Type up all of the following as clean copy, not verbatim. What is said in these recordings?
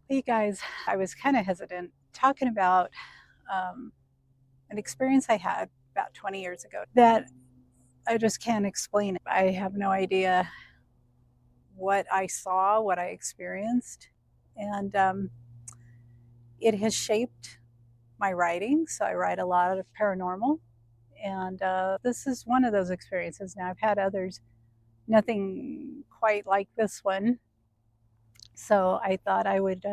Hey guys, I was kind of hesitant talking about um, an experience I had about 20 years ago that I just can't explain. I have no idea what I saw, what I experienced, and it has shaped my writing. So I write a lot of paranormal, and this is one of those experiences. Now I've had others, nothing quite like this one. So I thought I would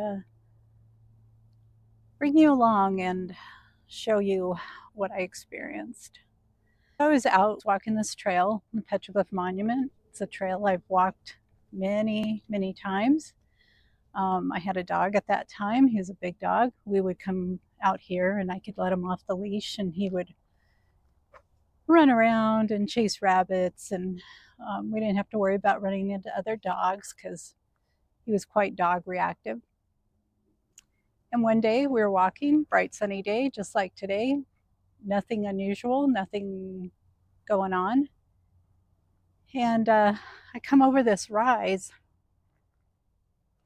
bring you along and show you what I experienced. I was out walking this trail, the Petroglyph Monument. It's a trail I've walked many, many times. I had a dog at that time. He was a big dog. We would come out here and I could let him off the leash and he would run around and chase rabbits. And we didn't have to worry about running into other dogs because he was quite dog reactive. And one day we were walking, bright sunny day, just like today, nothing unusual, nothing going on. And I come over this rise,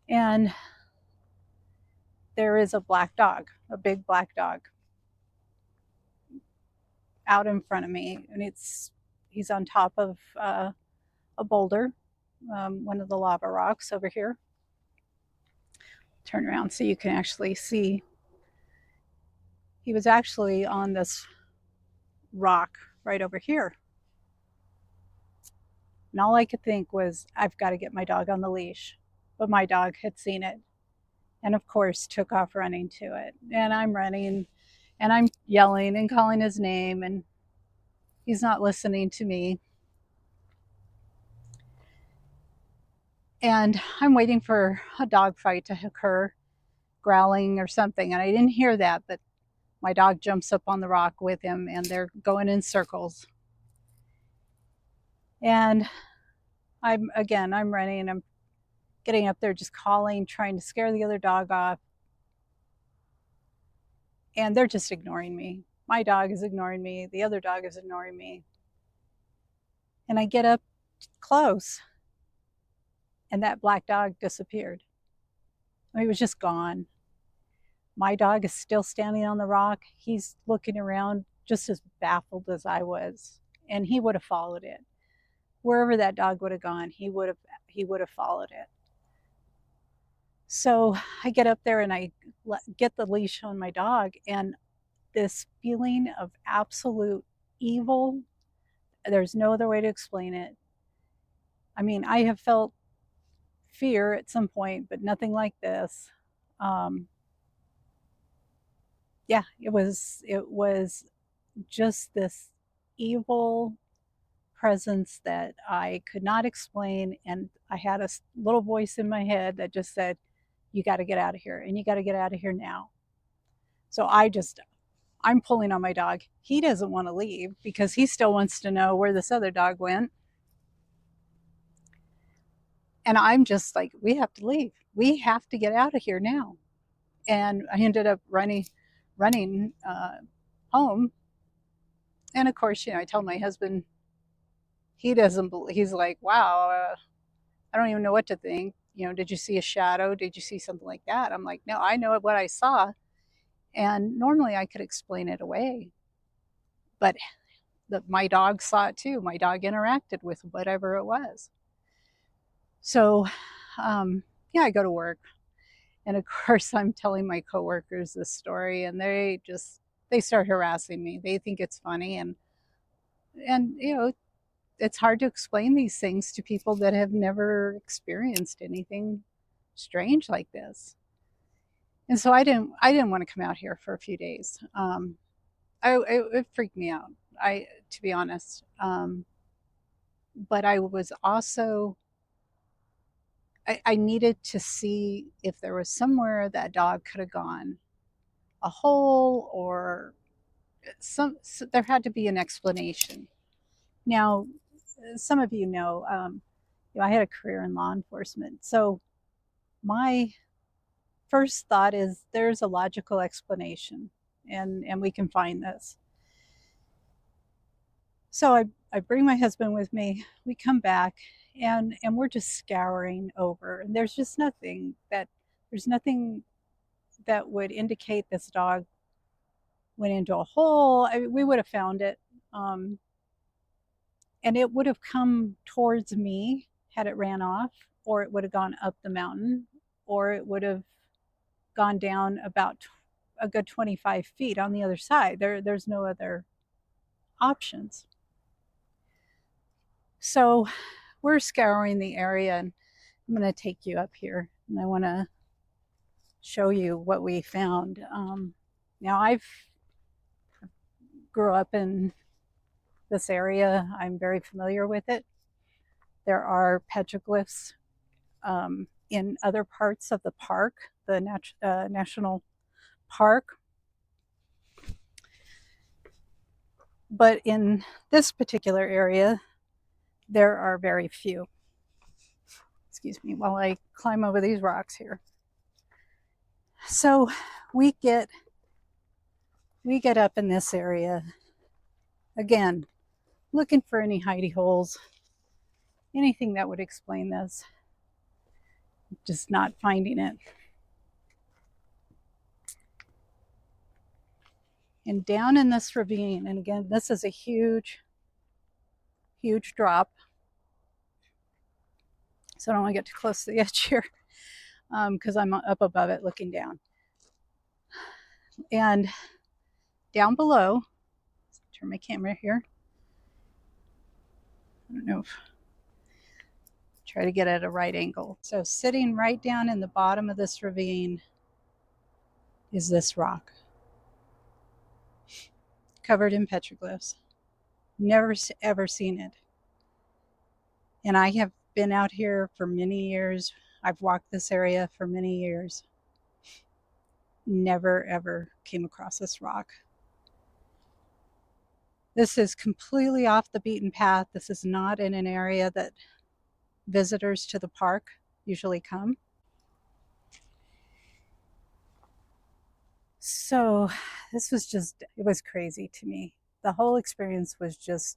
and there is a black dog, a big black dog, out in front of me, and he's on top of a boulder, one of the lava rocks over here. Turn around so you can actually see. He was actually on this rock right over here, and all I could think was, I've got to get my dog on the leash. But my dog had seen it, and of course took off running to it. And I'm running, and I'm yelling and calling his name, and he's not listening to me. And I'm waiting for a dog fight to occur, growling or something. And I didn't hear that, but my dog jumps up on the rock with him and they're going in circles. And I'm running and I'm getting up there just calling, trying to scare the other dog off. And they're just ignoring me. My dog is ignoring me. The other dog is ignoring me. And I get up close and that black dog disappeared. I mean, it was just gone. My dog is still standing on the rock. He's looking around just as baffled as I was. And he would have followed it. Wherever that dog would have gone, he would have followed it. So I get up there and I get the leash on my dog, and this feeling of absolute evil, there's no other way to explain it. I mean, I have felt fear at some point, but nothing like this. Um, yeah, it was just this evil presence that I could not explain. And I had a little voice in my head that just said, you got to get out of here and you got to get out of here now. So I'm pulling on my dog. He doesn't want to leave because he still wants to know where this other dog went. And I'm just like, we have to leave. We have to get out of here now. And I ended up running home. And of course, I told my husband, he doesn't believe, he's like, wow, I don't even know what to think. Did you see a shadow? Did you see something like that? I'm like, no, I know what I saw. And normally I could explain it away. But my dog saw it too. My dog interacted with whatever it was. So, yeah, I go to work. And of course, I'm telling my coworkers this story, and they start harassing me. They think it's funny. And it's hard to explain these things to people that have never experienced anything strange like this. And so I didn't want to come out here for a few days. It freaked me out. To be honest, but I was also I needed to see if there was somewhere that dog could have gone, a hole or there had to be an explanation. Now, some of I had a career in law enforcement, so my first thought is there's a logical explanation, and we can find this. So I bring my husband with me. We come back, and we're just scouring over, and there's There's nothing that would indicate this dog went into a hole. I mean, we would have found it. Um, and it would have come towards me had it ran off, or it would have gone up the mountain, or it would have gone down about a good 25 feet on the other side. There's no other options. So we're scouring the area, and I'm going to take you up here, and I want to show you what we found. Now, I've grew up in this area. I'm very familiar with it. There are petroglyphs in other parts of the park, the national park. But in this particular area, there are very few. Excuse me while I climb over these rocks here. So we get up in this area, again, looking for any hidey holes, anything that would explain this, just not finding it. And down in this ravine, and again, this is a huge, huge drop. So I don't want to get too close to the edge here because I'm up above it looking down. And down below, turn my camera here. I don't know if, try to get at a right angle. So sitting right down in the bottom of this ravine is this rock covered in petroglyphs. Never ever seen it. And I have been out here for many years. I've walked this area for many years. Never ever came across this rock. This is completely off the beaten path. This is not in an area that visitors to the park usually come. So this was just, it was crazy to me. The whole experience was just,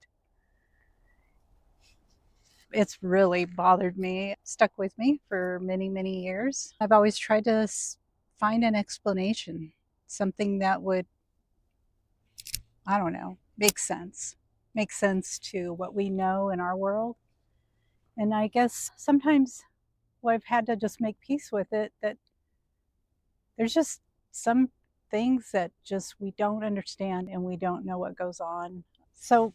it's really bothered me, stuck with me for many, many years. I've always tried to find an explanation, something that would, I don't know, make sense to what we know in our world. And I guess sometimes well, I've had to just make peace with it, that there's just some things that just we don't understand and we don't know what goes on. So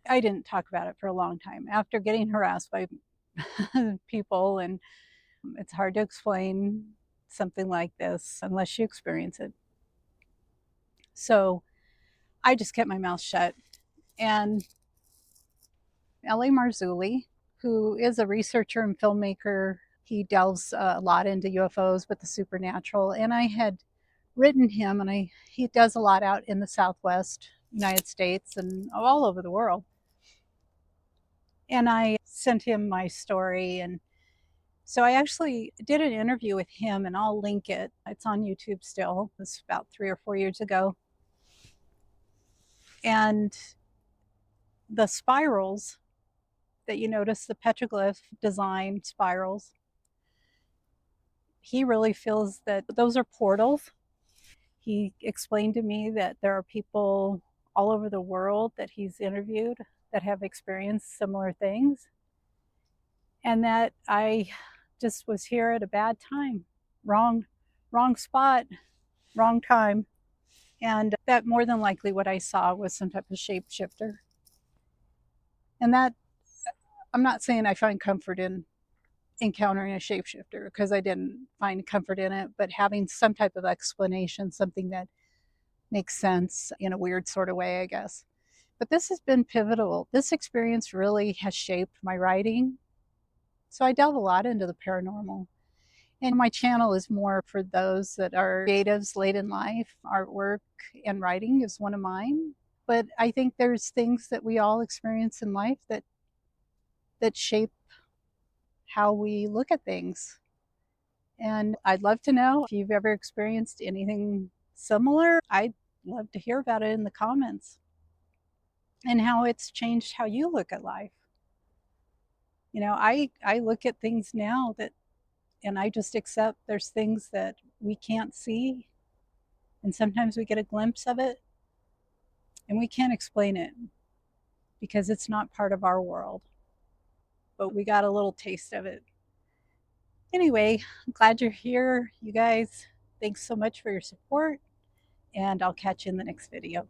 I didn't talk about it for a long time after getting harassed by people, and it's hard to explain something like this unless you experience it. So I just kept my mouth shut. And L.A. Marzulli, who is a researcher and filmmaker, he delves a lot into UFOs with the supernatural. And I had written him, and he does a lot out in the Southwest United States and all over the world. And I sent him my story, and so I actually did an interview with him, and I'll link it. It's on YouTube still. It was about 3 or 4 years ago. And the spirals that you notice, the petroglyph design spirals, he really feels that those are portals. He explained to me that there are people all over the world that he's interviewed that have experienced similar things, and that I just was here at a bad time, wrong spot, wrong time, and that more than likely what I saw was some type of shapeshifter. And that, I'm not saying I find comfort in encountering a shapeshifter, because I didn't find comfort in it, but having some type of explanation, something that makes sense in a weird sort of way, I guess. But this has been pivotal. This experience really has shaped my writing. So I delve a lot into the paranormal. And my channel is more for those that are creatives late in life. Artwork and writing is one of mine. But I think there's things that we all experience in life that shape how we look at things. And I'd love to know if you've ever experienced anything similar. I'd love to hear about it in the comments and how it's changed how you look at life. You know, I look at things now that And I just accept there's things that we can't see, and sometimes we get a glimpse of it, and we can't explain it because it's not part of our world. But we got a little taste of it. Anyway, I'm glad you're here, you guys. Thanks so much for your support, and I'll catch you in the next video.